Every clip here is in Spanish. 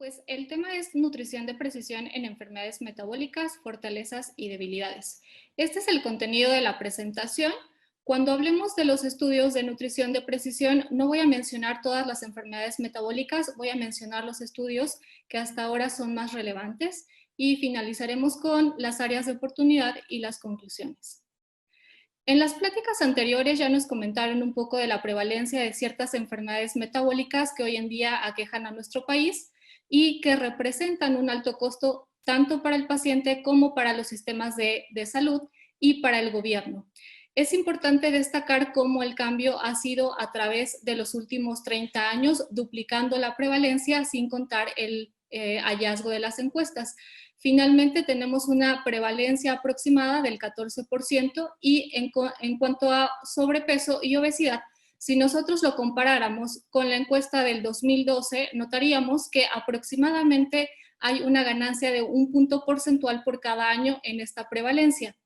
Pues el tema es nutrición de precisión en enfermedades metabólicas, fortalezas y debilidades. Este es el contenido de la presentación. Cuando hablemos de los estudios de nutrición de precisión, no voy a mencionar todas las enfermedades metabólicas, voy a mencionar los estudios que hasta ahora son más relevantes y finalizaremos con las áreas de oportunidad y las conclusiones. En las pláticas anteriores ya nos comentaron un poco de la prevalencia de ciertas enfermedades metabólicas que hoy en día aquejan a nuestro país y que representan un alto costo tanto para el paciente como para los sistemas de salud y para el gobierno. Es importante destacar cómo el cambio ha sido a través de los últimos 30 años, duplicando la prevalencia sin contar el hallazgo de las encuestas. Finalmente tenemos una prevalencia aproximada del 14% y en cuanto a sobrepeso y obesidad, si nosotros lo comparáramos con la encuesta del 2012, notaríamos que aproximadamente hay una ganancia de 1 punto porcentual por cada año en esta prevalencia.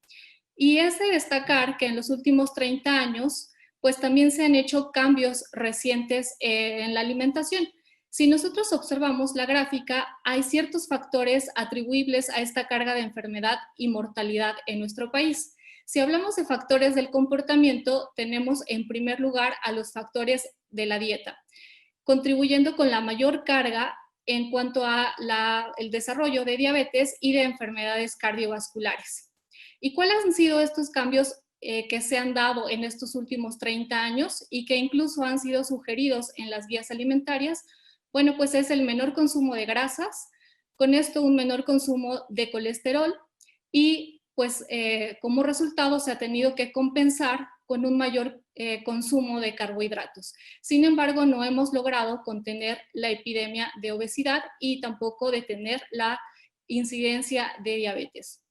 Y es de destacar que en los últimos 30 años, pues también se han hecho cambios recientes en la alimentación. Si nosotros observamos la gráfica, hay ciertos factores atribuibles a esta carga de enfermedad y mortalidad en nuestro país. Si hablamos de factores del comportamiento, tenemos en primer lugar a los factores de la dieta, contribuyendo con la mayor carga en cuanto a el desarrollo de diabetes y de enfermedades cardiovasculares. ¿Y cuáles han sido estos cambios que se han dado en estos últimos 30 años y que incluso han sido sugeridos en las guías alimentarias? Bueno, pues es el menor consumo de grasas, con esto un menor consumo de colesterol y pues como resultado se ha tenido que compensar con un mayor consumo de carbohidratos. Sin embargo, no hemos logrado contener la epidemia de obesidad y tampoco detener la incidencia de diabetes.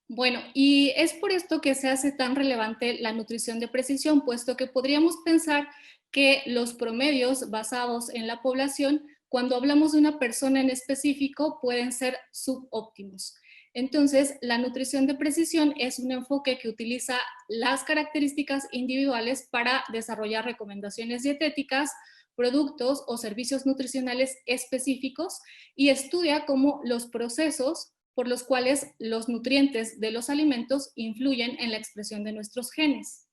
Bueno, y es por esto que se hace tan relevante la nutrición de precisión, puesto que podríamos pensar que los promedios basados en la población, cuando hablamos de una persona en específico, pueden ser subóptimos. Entonces, la nutrición de precisión es un enfoque que utiliza las características individuales para desarrollar recomendaciones dietéticas, productos o servicios nutricionales específicos y estudia cómo los procesos por los cuales los nutrientes de los alimentos influyen en la expresión de nuestros genes.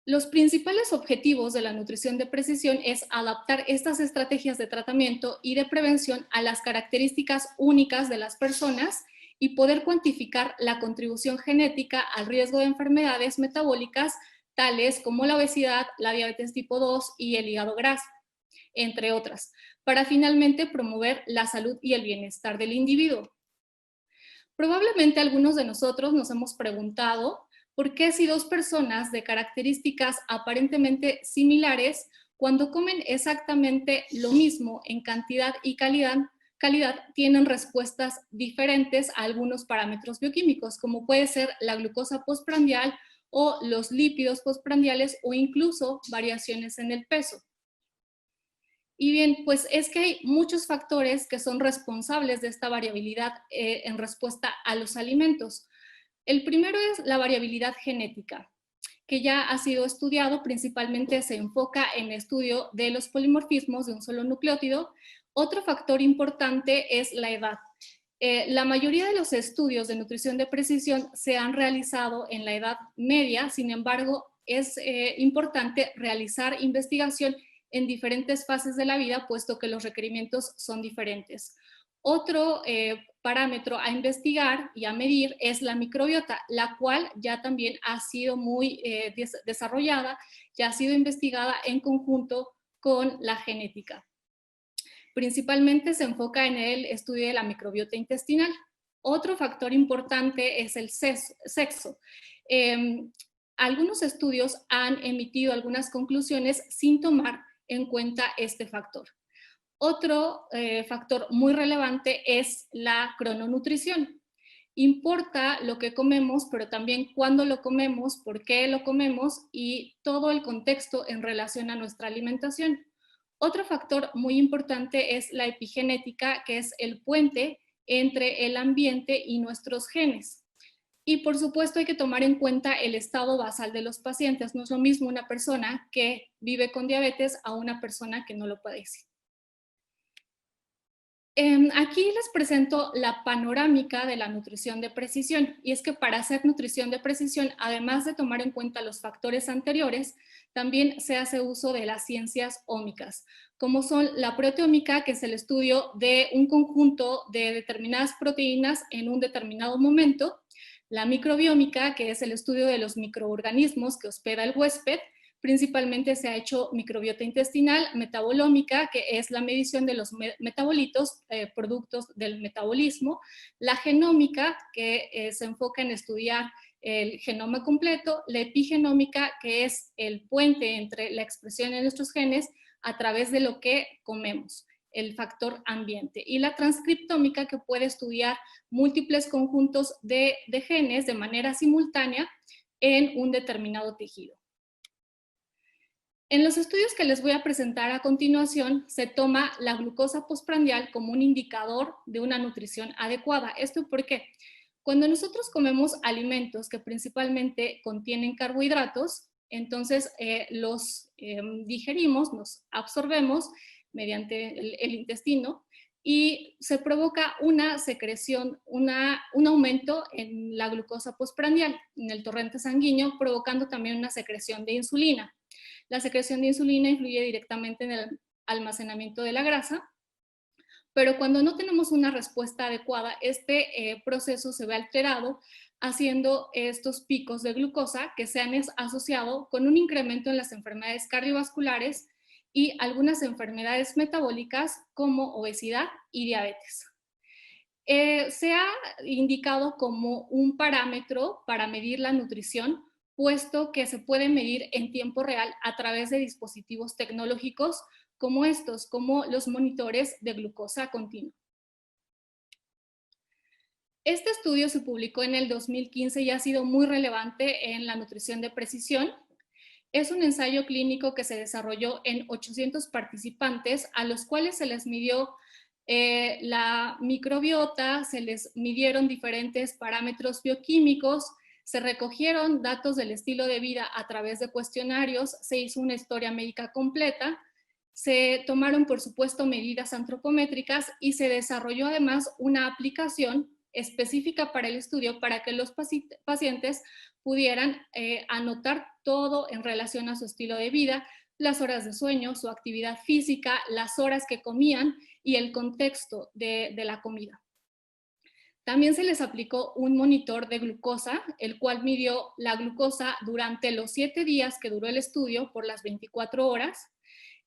Los principales objetivos de la nutrición de precisión es adaptar estas estrategias de tratamiento y de prevención a las características únicas de las personas y poder cuantificar la contribución genética al riesgo de enfermedades metabólicas tales como la obesidad, la diabetes tipo 2 y el hígado graso, entre otras, para finalmente promover la salud y el bienestar del individuo. Probablemente algunos de nosotros nos hemos preguntado por qué si dos personas de características aparentemente similares, cuando comen exactamente lo mismo en cantidad y calidad, tienen respuestas diferentes a algunos parámetros bioquímicos, como puede ser la glucosa postprandial o los lípidos postprandiales o incluso variaciones en el peso. Y bien, pues es que hay muchos factores que son responsables de esta variabilidad en respuesta a los alimentos. El primero es la variabilidad genética, que ya ha sido estudiado, principalmente se enfoca en el estudio de los polimorfismos de un solo nucleótido. Otro factor importante es la edad. La mayoría de los estudios de nutrición de precisión se han realizado en la edad media, sin embargo, es importante realizar investigación en diferentes fases de la vida, puesto que los requerimientos son diferentes. Otro parámetro a investigar y a medir es la microbiota, la cual ya también ha sido muy desarrollada, ya ha sido investigada en conjunto con la genética. Principalmente se enfoca en el estudio de la microbiota intestinal. Otro factor importante es el sexo. Algunos estudios han emitido algunas conclusiones sin tomar en cuenta este factor. Otro factor muy relevante es la crononutrición. Importa lo que comemos, pero también cuándo lo comemos, por qué lo comemos y todo el contexto en relación a nuestra alimentación. Otro factor muy importante es la epigenética, que es el puente entre el ambiente y nuestros genes. Y por supuesto hay que tomar en cuenta el estado basal de los pacientes. No es lo mismo una persona que vive con diabetes a una persona que no lo padece. Aquí les presento la panorámica de la nutrición de precisión, y es que para hacer nutrición de precisión, además de tomar en cuenta los factores anteriores, también se hace uso de las ciencias ómicas, como son la proteómica, que es el estudio de un conjunto de determinadas proteínas en un determinado momento, la microbiómica, que es el estudio de los microorganismos que hospeda el huésped. Principalmente se ha hecho microbiota intestinal, metabolómica, que es la medición de los metabolitos, productos del metabolismo, la genómica, que se enfoca en estudiar el genoma completo, la epigenómica, que es el puente entre la expresión de nuestros genes a través de lo que comemos, el factor ambiente, y la transcriptómica, que puede estudiar múltiples conjuntos de genes de manera simultánea en un determinado tejido. En los estudios que les voy a presentar a continuación, se toma la glucosa postprandial como un indicador de una nutrición adecuada. ¿Esto por qué? Cuando nosotros comemos alimentos que principalmente contienen carbohidratos, entonces los digerimos, nos absorbemos mediante el intestino, y se provoca una secreción, un aumento en la glucosa postprandial, en el torrente sanguíneo, provocando también una secreción de insulina. La secreción de insulina influye directamente en el almacenamiento de la grasa, pero cuando no tenemos una respuesta adecuada, este proceso se ve alterado, haciendo estos picos de glucosa que se han asociado con un incremento en las enfermedades cardiovasculares y algunas enfermedades metabólicas como obesidad y diabetes. Se ha indicado como un parámetro para medir la nutrición, puesto que se puede medir en tiempo real a través de dispositivos tecnológicos como estos, como los monitores de glucosa continua. Este estudio se publicó en el 2015 y ha sido muy relevante en la nutrición de precisión. Es un ensayo clínico que se desarrolló en 800 participantes, a los cuales se les midió la microbiota, se les midieron diferentes parámetros bioquímicos, se recogieron datos del estilo de vida a través de cuestionarios, se hizo una historia médica completa, se tomaron, por supuesto, medidas antropométricas y se desarrolló además una aplicación específica para el estudio para que los pacientes pudieran anotar todo en relación a su estilo de vida, las horas de sueño, su actividad física, las horas que comían y el contexto de la comida. También se les aplicó un monitor de glucosa, el cual midió la glucosa durante los 7 días que duró el estudio por las 24 horas,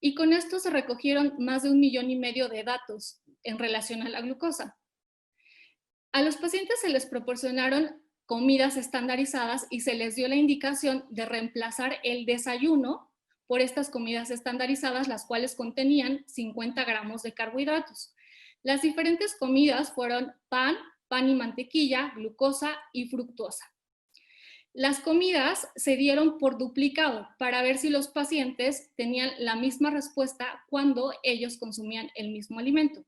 y con esto se recogieron más de 1,5 millones de datos en relación a la glucosa. A los pacientes se les proporcionaron comidas estandarizadas y se les dio la indicación de reemplazar el desayuno por estas comidas estandarizadas, las cuales contenían 50 gramos de carbohidratos. Las diferentes comidas fueron pan y mantequilla, glucosa y fructosa. Las comidas se dieron por duplicado para ver si los pacientes tenían la misma respuesta cuando ellos consumían el mismo alimento.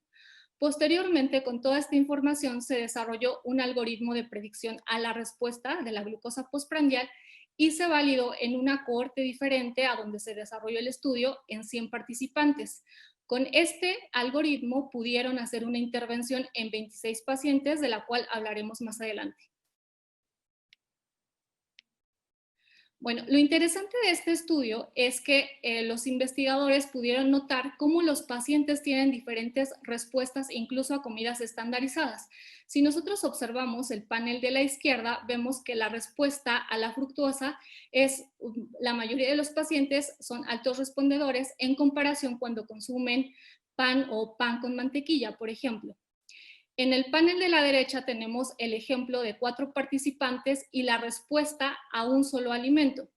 Posteriormente, con toda esta información, se desarrolló un algoritmo de predicción a la respuesta de la glucosa postprandial y se validó en una cohorte diferente a donde se desarrolló el estudio en 100 participantes. Con este algoritmo pudieron hacer una intervención en 26 pacientes, de la cual hablaremos más adelante. Bueno, lo interesante de este estudio es que los investigadores pudieron notar cómo los pacientes tienen diferentes respuestas incluso a comidas estandarizadas. Si nosotros observamos el panel de la izquierda, vemos que la respuesta a la fructosa es, la mayoría de los pacientes son altos respondedores en comparación cuando consumen pan o pan con mantequilla, por ejemplo. En el panel de la derecha tenemos el ejemplo de 4 participantes y la respuesta a un solo alimento.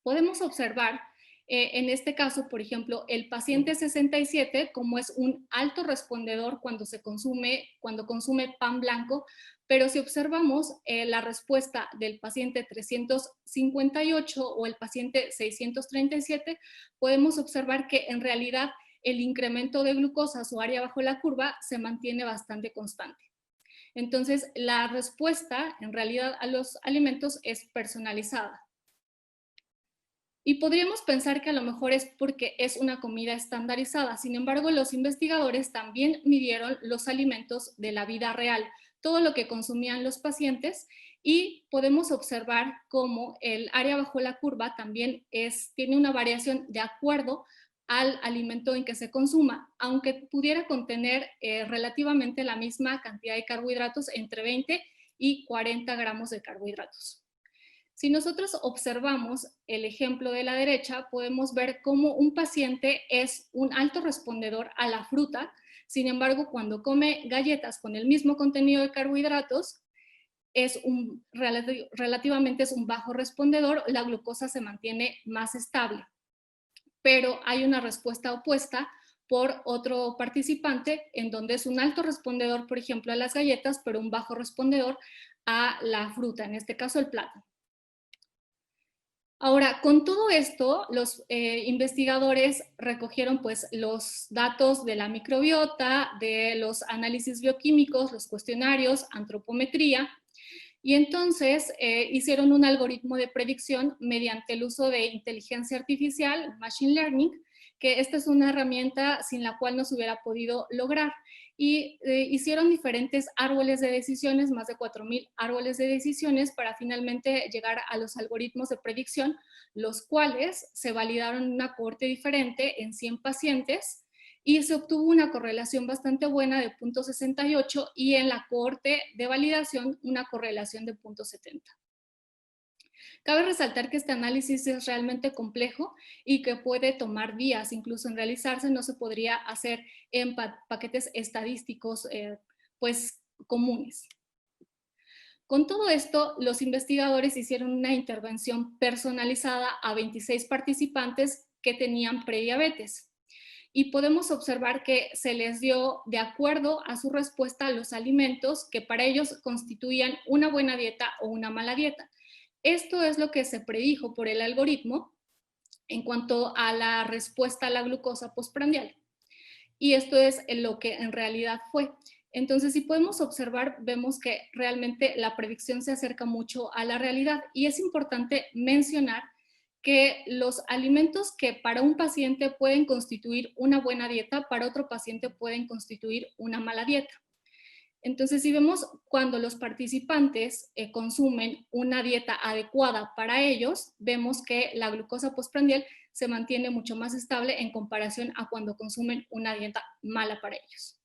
Podemos observar en este caso, por ejemplo, el paciente 67, como es un alto respondedor cuando consume pan blanco, pero si observamos la respuesta del paciente 358 o el paciente 637, podemos observar que en realidad el incremento de glucosa, su área bajo la curva, se mantiene bastante constante. Entonces, la respuesta en realidad a los alimentos es personalizada. Y podríamos pensar que a lo mejor es porque es una comida estandarizada. Sin embargo, los investigadores también midieron los alimentos de la vida real, todo lo que consumían los pacientes, y podemos observar cómo el área bajo la curva también tiene una variación de acuerdo al alimento en que se consuma, aunque pudiera contener relativamente la misma cantidad de carbohidratos, entre 20 y 40 gramos de carbohidratos. Si nosotros observamos el ejemplo de la derecha, podemos ver cómo un paciente es un alto respondedor a la fruta. Sin embargo, cuando come galletas con el mismo contenido de carbohidratos, relativamente es un bajo respondedor, la glucosa se mantiene más estable. Pero hay una respuesta opuesta por otro participante, en donde es un alto respondedor, por ejemplo, a las galletas, pero un bajo respondedor a la fruta, en este caso el plátano. Ahora, con todo esto, los investigadores recogieron pues, los datos de la microbiota, de los análisis bioquímicos, los cuestionarios, antropometría, y entonces hicieron un algoritmo de predicción mediante el uso de inteligencia artificial, machine learning, que esta es una herramienta sin la cual no se hubiera podido lograr. Y hicieron diferentes árboles de decisiones, más de 4,000 árboles de decisiones, para finalmente llegar a los algoritmos de predicción, los cuales se validaron en una cohorte diferente en 100 pacientes, y se obtuvo una correlación bastante buena de 0,68 y en la cohorte de validación una correlación de 0,70. Cabe resaltar que este análisis es realmente complejo y que puede tomar días incluso en realizarse, no se podría hacer en paquetes estadísticos pues comunes. Con todo esto, los investigadores hicieron una intervención personalizada a 26 participantes que tenían prediabetes. Y podemos observar que se les dio de acuerdo a su respuesta a los alimentos que para ellos constituían una buena dieta o una mala dieta. Esto es lo que se predijo por el algoritmo en cuanto a la respuesta a la glucosa postprandial. Y esto es lo que en realidad fue. Entonces, si podemos observar, vemos que realmente la predicción se acerca mucho a la realidad. Y es importante mencionar que los alimentos que para un paciente pueden constituir una buena dieta, para otro paciente pueden constituir una mala dieta. Entonces, si vemos cuando los participantes consumen una dieta adecuada para ellos, vemos que la glucosa postprandial se mantiene mucho más estable en comparación a cuando consumen una dieta mala para ellos.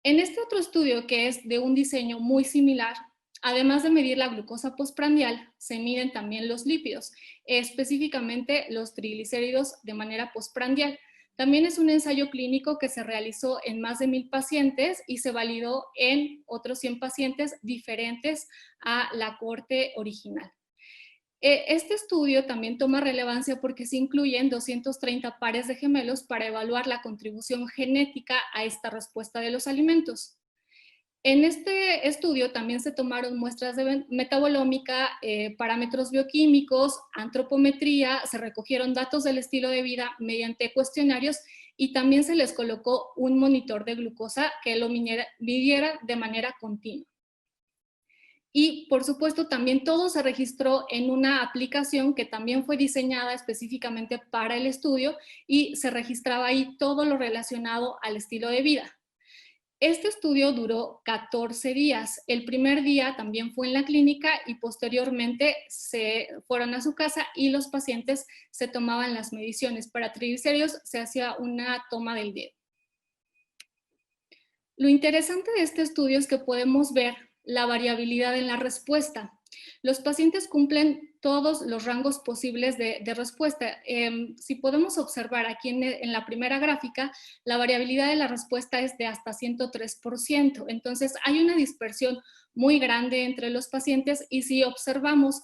En este otro estudio, que es de un diseño muy similar, además de medir la glucosa postprandial, se miden también los lípidos, específicamente los triglicéridos de manera postprandial. También es un ensayo clínico que se realizó en más de 1,000 pacientes y se validó en otros 100 pacientes diferentes a la cohorte original. Este estudio también toma relevancia porque se incluyen 230 pares de gemelos para evaluar la contribución genética a esta respuesta de los alimentos. En este estudio también se tomaron muestras de metabolómica, parámetros bioquímicos, antropometría, se recogieron datos del estilo de vida mediante cuestionarios y también se les colocó un monitor de glucosa que lo midiera de manera continua. Y por supuesto también todo se registró en una aplicación que también fue diseñada específicamente para el estudio y se registraba ahí todo lo relacionado al estilo de vida. Este estudio duró 14 días. El primer día también fue en la clínica y posteriormente se fueron a su casa y los pacientes se tomaban las mediciones. Para triglicéridos se hacía una toma del dedo. Lo interesante de este estudio es que podemos ver la variabilidad en la respuesta. Los pacientes cumplen todos los rangos posibles de respuesta. Si podemos observar aquí en la primera gráfica, la variabilidad de la respuesta es de hasta 103%. Entonces, hay una dispersión muy grande entre los pacientes y si observamos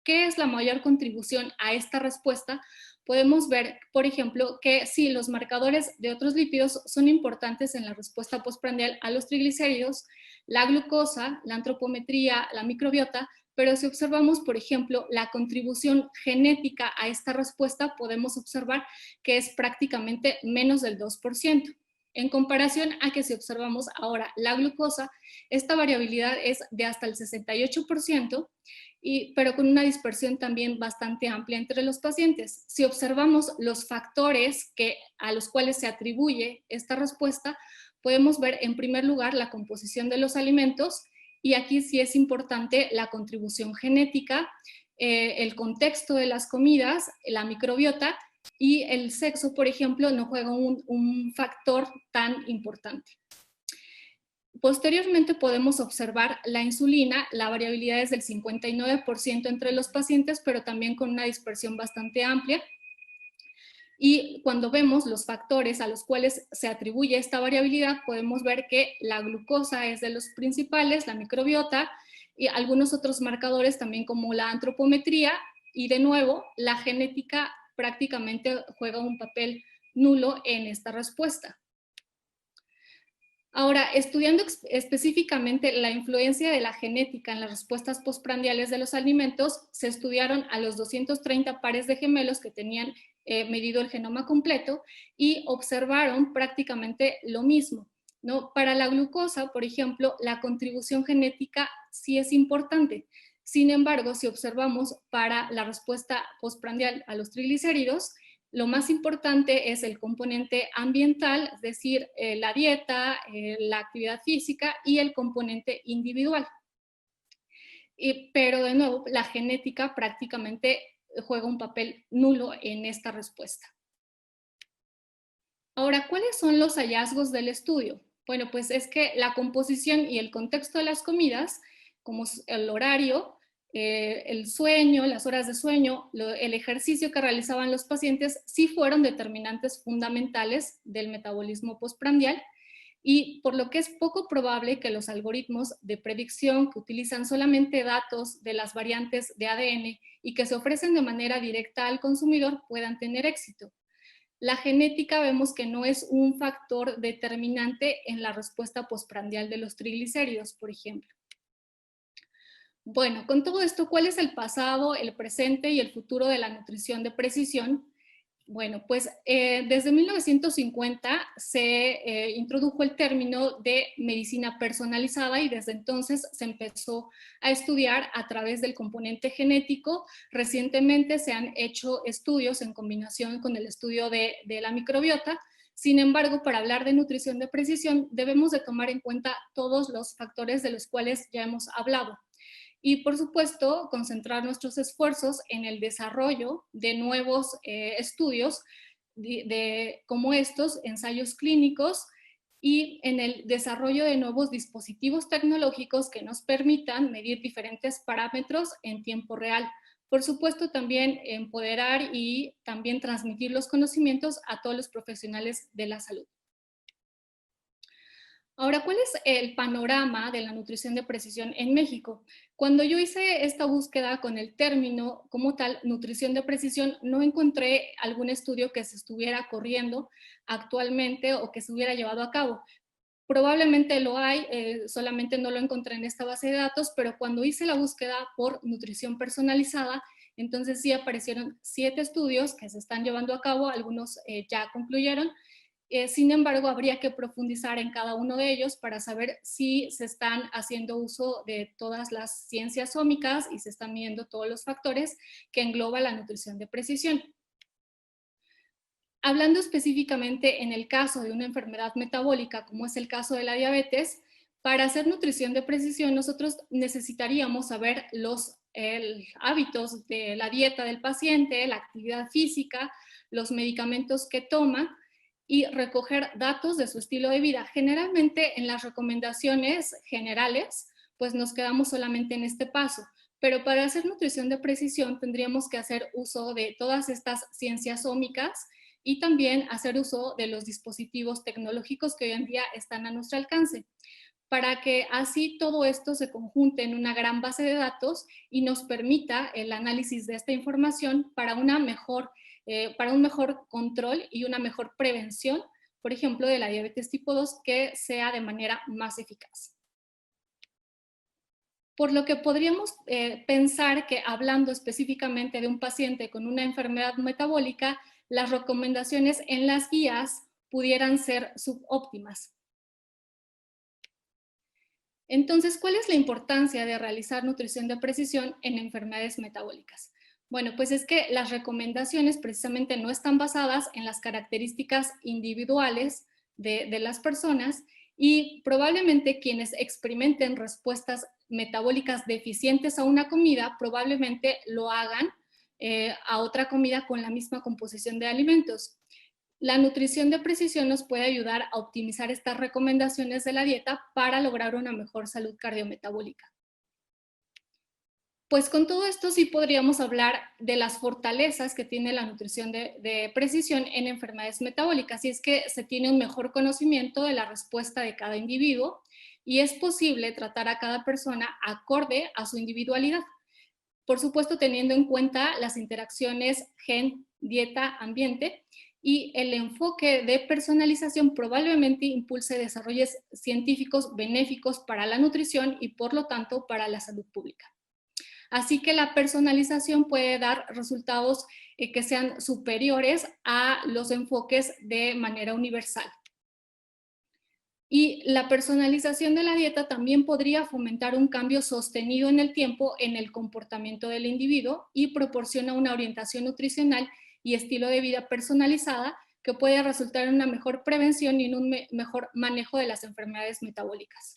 qué es la mayor contribución a esta respuesta, podemos ver, por ejemplo, que sí, los marcadores de otros lípidos son importantes en la respuesta postprandial a los triglicéridos, la glucosa, la antropometría, la microbiota, pero si observamos, por ejemplo, la contribución genética a esta respuesta, podemos observar que es prácticamente menos del 2%. En comparación a que si observamos ahora la glucosa, esta variabilidad es de hasta el 68%, pero con una dispersión también bastante amplia entre los pacientes. Si observamos los factores a los cuales se atribuye esta respuesta, podemos ver en primer lugar la composición de los alimentos, y aquí sí es importante la contribución genética, el contexto de las comidas, la microbiota, y el sexo, por ejemplo, no juega un factor tan importante. Posteriormente podemos observar la insulina, la variabilidad es del 59% entre los pacientes, pero también con una dispersión bastante amplia. Y cuando vemos los factores a los cuales se atribuye esta variabilidad, podemos ver que la glucosa es de los principales, la microbiota y algunos otros marcadores también como la antropometría, y de nuevo la genética prácticamente juega un papel nulo en esta respuesta. Ahora, estudiando específicamente la influencia de la genética en las respuestas postprandiales de los alimentos, se estudiaron a los 230 pares de gemelos que tenían medido el genoma completo y observaron prácticamente lo mismo, ¿no? Para la glucosa, por ejemplo, la contribución genética sí es importante. Sin embargo, si observamos para la respuesta postprandial a los triglicéridos, lo más importante es el componente ambiental, es decir, la dieta, la actividad física y el componente individual. Pero de nuevo, la genética prácticamente juega un papel nulo en esta respuesta. Ahora, ¿cuáles son los hallazgos del estudio? Bueno, pues es que la composición y el contexto de las comidas, como el horario, el sueño, las horas de sueño, el ejercicio que realizaban los pacientes, sí fueron determinantes fundamentales del metabolismo postprandial, y por lo que es poco probable que los algoritmos de predicción que utilizan solamente datos de las variantes de ADN y que se ofrecen de manera directa al consumidor puedan tener éxito. La genética vemos que no es un factor determinante en la respuesta postprandial de los triglicéridos, por ejemplo. Bueno, con todo esto, ¿cuál es el pasado, el presente y el futuro de la nutrición de precisión? Bueno, pues desde 1950 se introdujo el término de medicina personalizada, y desde entonces se empezó a estudiar a través del componente genético. Recientemente se han hecho estudios en combinación con el estudio de la microbiota. Sin embargo, para hablar de nutrición de precisión debemos de tomar en cuenta todos los factores de los cuales ya hemos hablado. Y por supuesto, concentrar nuestros esfuerzos en el desarrollo de nuevos estudios como estos, ensayos clínicos, y en el desarrollo de nuevos dispositivos tecnológicos que nos permitan medir diferentes parámetros en tiempo real. Por supuesto, también empoderar y también transmitir los conocimientos a todos los profesionales de la salud. Ahora, ¿cuál es el panorama de la nutrición de precisión en México? Cuando yo hice esta búsqueda con el término como tal, nutrición de precisión, no encontré algún estudio que se estuviera corriendo actualmente o que se hubiera llevado a cabo. Probablemente lo hay, solamente no lo encontré en esta base de datos, pero cuando hice la búsqueda por nutrición personalizada, entonces sí aparecieron 7 estudios que se están llevando a cabo, algunos ya concluyeron. Sin embargo, habría que profundizar en cada uno de ellos para saber si se están haciendo uso de todas las ciencias ómicas y se están midiendo todos los factores que engloba la nutrición de precisión. Hablando específicamente en el caso de una enfermedad metabólica, como es el caso de la diabetes, para hacer nutrición de precisión nosotros necesitaríamos saber los hábitos de la dieta del paciente, la actividad física, los medicamentos que toma, y recoger datos de su estilo de vida. Generalmente en las recomendaciones generales, pues nos quedamos solamente en este paso, pero para hacer nutrición de precisión tendríamos que hacer uso de todas estas ciencias ómicas y también hacer uso de los dispositivos tecnológicos que hoy en día están a nuestro alcance, para que así todo esto se conjunte en una gran base de datos y nos permita el análisis de esta información para un mejor control y una mejor prevención, por ejemplo, de la diabetes tipo 2, que sea de manera más eficaz. Por lo que podríamos pensar que, hablando específicamente de un paciente con una enfermedad metabólica, las recomendaciones en las guías pudieran ser subóptimas. Entonces, ¿cuál es la importancia de realizar nutrición de precisión en enfermedades metabólicas? Bueno, pues es que las recomendaciones precisamente no están basadas en las características individuales de las personas y probablemente quienes experimenten respuestas metabólicas deficientes a una comida probablemente lo hagan a otra comida con la misma composición de alimentos. La nutrición de precisión nos puede ayudar a optimizar estas recomendaciones de la dieta para lograr una mejor salud cardiometabólica. Pues con todo esto sí podríamos hablar de las fortalezas que tiene la nutrición de precisión en enfermedades metabólicas, y es que se tiene un mejor conocimiento de la respuesta de cada individuo y es posible tratar a cada persona acorde a su individualidad. Por supuesto, teniendo en cuenta las interacciones gen, dieta, ambiente, y el enfoque de personalización probablemente impulse desarrollos científicos benéficos para la nutrición y por lo tanto para la salud pública. Así que la personalización puede dar resultados que sean superiores a los enfoques de manera universal. Y la personalización de la dieta también podría fomentar un cambio sostenido en el tiempo en el comportamiento del individuo y proporciona una orientación nutricional y estilo de vida personalizada que puede resultar en una mejor prevención y en un mejor manejo de las enfermedades metabólicas.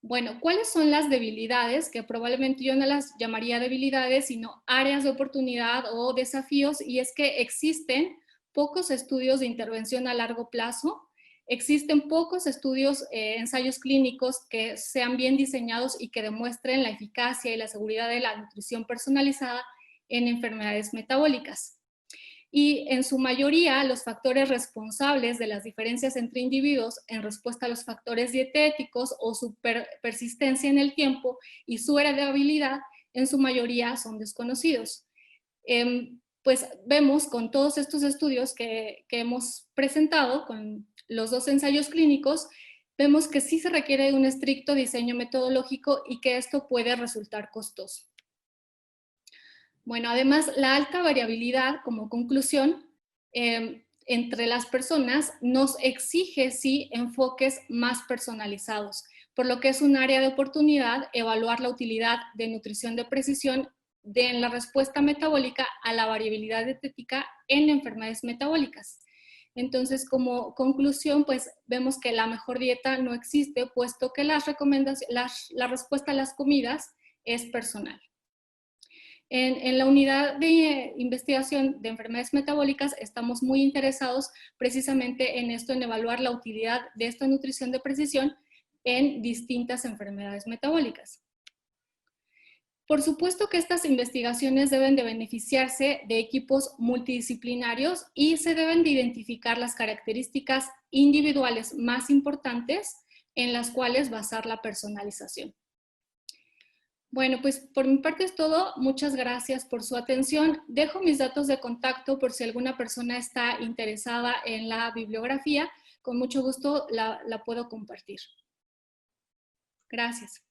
Bueno, ¿cuáles son las debilidades? Que probablemente yo no las llamaría debilidades, sino áreas de oportunidad o desafíos, y es que existen pocos estudios de intervención a largo plazo, existen pocos estudios, ensayos clínicos que sean bien diseñados y que demuestren la eficacia y la seguridad de la nutrición personalizada en enfermedades metabólicas. Y en su mayoría los factores responsables de las diferencias entre individuos en respuesta a los factores dietéticos o su persistencia en el tiempo y su heredabilidad en su mayoría son desconocidos. Pues vemos con todos estos estudios que hemos presentado, con los dos ensayos clínicos, vemos que sí se requiere de un estricto diseño metodológico y que esto puede resultar costoso. Bueno, además, la alta variabilidad, como conclusión, entre las personas nos exige, sí, enfoques más personalizados, por lo que es un área de oportunidad evaluar la utilidad de nutrición de precisión en la respuesta metabólica a la variabilidad dietética en enfermedades metabólicas. Entonces, como conclusión, pues vemos que la mejor dieta no existe, puesto que la respuesta a las comidas es personal. En la unidad de investigación de enfermedades metabólicas estamos muy interesados precisamente en esto, en evaluar la utilidad de esta nutrición de precisión en distintas enfermedades metabólicas. Por supuesto que estas investigaciones deben de beneficiarse de equipos multidisciplinarios y se deben de identificar las características individuales más importantes en las cuales basar la personalización. Bueno, pues por mi parte es todo. Muchas gracias por su atención. Dejo mis datos de contacto por si alguna persona está interesada en la bibliografía. Con mucho gusto la puedo compartir. Gracias.